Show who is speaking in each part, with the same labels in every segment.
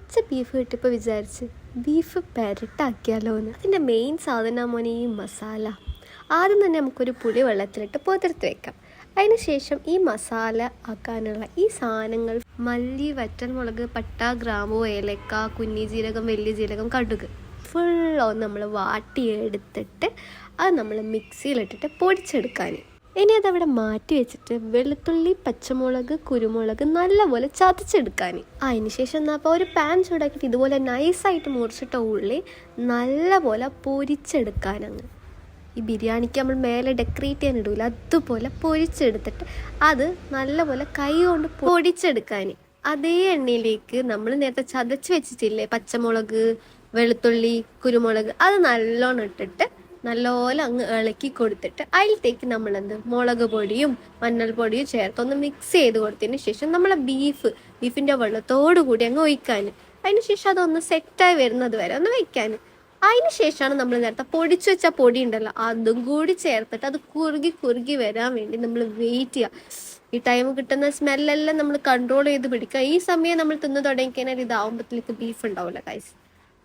Speaker 1: കുറച്ച് ബീഫ് കിട്ടിയപ്പോൾ വിചാരിച്ച് ബീഫ് പെരട്ടാക്കിയാലോ എന്ന്. അതിൻ്റെ മെയിൻ സാധനം മോനെ ഈ മസാല. ആദ്യം തന്നെ നമുക്കൊരു പുളി വെള്ളത്തിലിട്ട് പുതിർത്ത് വെക്കാം. അതിന് ശേഷം ഈ മസാല ആക്കാനുള്ള ഈ സാധനങ്ങൾ മല്ലി, വറ്റൽമുളക്, പട്ട, ഗ്രാമ്പു, ഏലക്ക, കുഞ്ഞി ജീരകം, വലിയ ജീരകം, കടുക് ഫുള്ളൊന്ന് നമ്മൾ വാട്ടിയെടുത്തിട്ട് അത് നമ്മൾ മിക്സിയിലിട്ടിട്ട് പൊടിച്ചെടുക്കാൻ. ഇനി അതവിടെ മാറ്റി വെച്ചിട്ട് വെളുത്തുള്ളി, പച്ചമുളക്, കുരുമുളക് നല്ലപോലെ ചതച്ചെടുക്കാൻ. അതിന് ശേഷം അപ്പോൾ ഒരു പാൻ ചൂടാക്കിയിട്ട് ഇതുപോലെ നൈസായിട്ട് മുറിച്ചിട്ട ഉള്ളി നല്ലപോലെ പൊരിച്ചെടുക്കാനങ്ങ്. ഈ ബിരിയാണിക്ക് നമ്മൾ മേലെ ഡെക്കറേറ്റ് ചെയ്യാൻ ഇടൂല, അതുപോലെ പൊരിച്ചെടുത്തിട്ട് അത് നല്ലപോലെ കൈ കൊണ്ട് പൊടിച്ചെടുക്കാൻ. അതേ എണ്ണയിലേക്ക് നമ്മൾ നേരത്തെ ചതച്ച് വെച്ചിട്ടില്ലേ പച്ചമുളക്, വെളുത്തുള്ളി, കുരുമുളക്, അത് നല്ലോണം ഇട്ടിട്ട് നല്ലപോലെ അങ്ങ് ഇളക്കി കൊടുത്തിട്ട് അതിലത്തേക്ക് നമ്മളെന്ത് മുളക് പൊടിയും മഞ്ഞൾപ്പൊടിയും ചേർത്ത് ഒന്ന് മിക്സ് ചെയ്ത് കൊടുത്തതിന് ശേഷം നമ്മളെ ബീഫിൻ്റെ വെള്ളത്തോടു കൂടി അങ്ങ് ഒഴിക്കാൻ. അതിന് ശേഷം അതൊന്ന് സെറ്റായി വരുന്നത് വരെ ഒന്ന് വയ്ക്കാൻ. അതിന് ശേഷമാണ് നമ്മൾ നേരത്തെ പൊടിച്ചു വെച്ച പൊടി ഉണ്ടല്ലോ അതും കൂടി ചേർത്തിട്ട് അത് കുറുകി വരാൻ വേണ്ടി നമ്മൾ വെയിറ്റ് ചെയ്യുക. ഈ ടൈം കിട്ടുന്ന സ്മെല്ലെല്ലാം നമ്മൾ കൺട്രോൾ ചെയ്ത് പിടിക്കുക. ഈ സമയം നമ്മൾ തിന്ന് തുടങ്ങിക്കഴിഞ്ഞാൽ ഇതാവുമ്പോഴത്തേക്ക് ബീഫ് ഉണ്ടാവില്ല ഗൈസ്.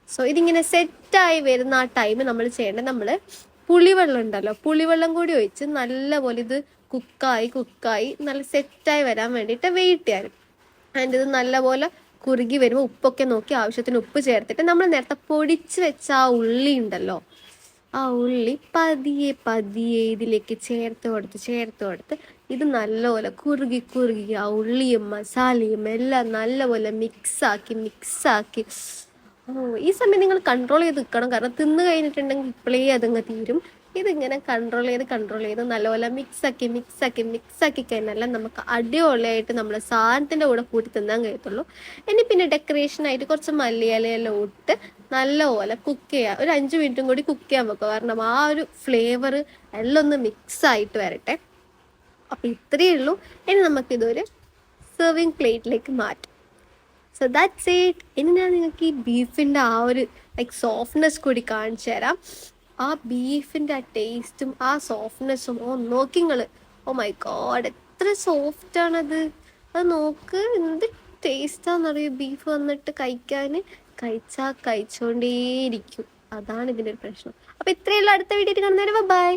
Speaker 1: സോ ഇതിങ്ങനെ സെറ്റായി വരുന്ന ആ ടൈം നമ്മൾ ചെയ്യേണ്ടത്, നമ്മൾ പുളിവെള്ളം ഉണ്ടല്ലോ പുളിവെള്ളം കൂടി ഒഴിച്ച് നല്ലപോലെ ഇത് കുക്കായി നല്ല സെറ്റായി വരാൻ വേണ്ടിയിട്ട് വെയിറ്റ് ചെയ്യാൻ. അതിൻ്റെ ഇത് നല്ലപോലെ കുറുകി വരുമ്പോൾ ഉപ്പൊക്കെ നോക്കി ആവശ്യത്തിന് ഉപ്പ് ചേർത്തിട്ട് നമ്മൾ നേരത്തെ പൊടിച്ച് വെച്ച ആ ഉള്ളി ഉണ്ടല്ലോ ആ ഉള്ളി പതിയെ ഇതിലേക്ക് ചേർത്ത് കൊടുത്ത് ഇത് നല്ലപോലെ കുറുകി ആ ഉള്ളിയും മസാലയും എല്ലാം നല്ലപോലെ മിക്സാക്കി ഈ സമയം നിങ്ങൾ കൺട്രോൾ ചെയ്ത് നിൽക്കണം. കാരണം തിന്ന് കഴിഞ്ഞിട്ടുണ്ടെങ്കിൽ ഇപ്പോഴേ അതങ്ങ് തീരും. ഇതിങ്ങനെ കൺട്രോൾ ചെയ്ത് നല്ലപോലെ മിക്സാക്കി കഴിഞ്ഞാൽ നമുക്ക് അടിപൊളിയായിട്ട് നമ്മൾ സാധനത്തിൻ്റെ കൂടെ കൂട്ടി തിന്നാൻ കഴിയത്തുള്ളൂ. ഇനി പിന്നെ ഡെക്കറേഷനായിട്ട് കുറച്ച് മല്ലിയിലയെല്ലാം ഇട്ട് നല്ലപോലെ കുക്ക് ചെയ്യുക. ഒരു 5 മിനിറ്റും കൂടി കുക്ക് ചെയ്യാൻ വെക്കുക. കാരണം ആ ഒരു ഫ്ലേവർ എല്ലാം ഒന്ന് മിക്സായിട്ട് വരട്ടെ. അപ്പം ഇത്രയേ ഉള്ളൂ. ഇനി നമുക്കിതൊരു സെർവിങ് പ്ലേറ്റിലേക്ക് മാറ്റാം. So that's it. ഇനി ഞാൻ നിങ്ങൾക്ക് ഈ ബീഫിൻ്റെ ആ ഒരു സോഫ്റ്റ്നെസ് കൂടി കാണിച്ചു തരാം. ആ ബീഫിൻ്റെ ആ ടേസ്റ്റും ആ സോഫ്റ്റ്നെസ്സും നോക്കി നിങ്ങൾ. ഓ മൈ ഗോഡ്, എത്ര സോഫ്റ്റാണത്. അത് നോക്ക്, എന്ത് ടേസ്റ്റാണെന്നറിയോ ബീഫ് വന്നിട്ട് കഴിച്ചാൽ കഴിച്ചുകൊണ്ടേയിരിക്കും. അതാണ് ഇതിൻ്റെ ഒരു പ്രശ്നം. അപ്പോൾ ഇത്രയുള്ള അടുത്ത വീഡിയോയിൽ കാണുന്നവരെ ബൈ.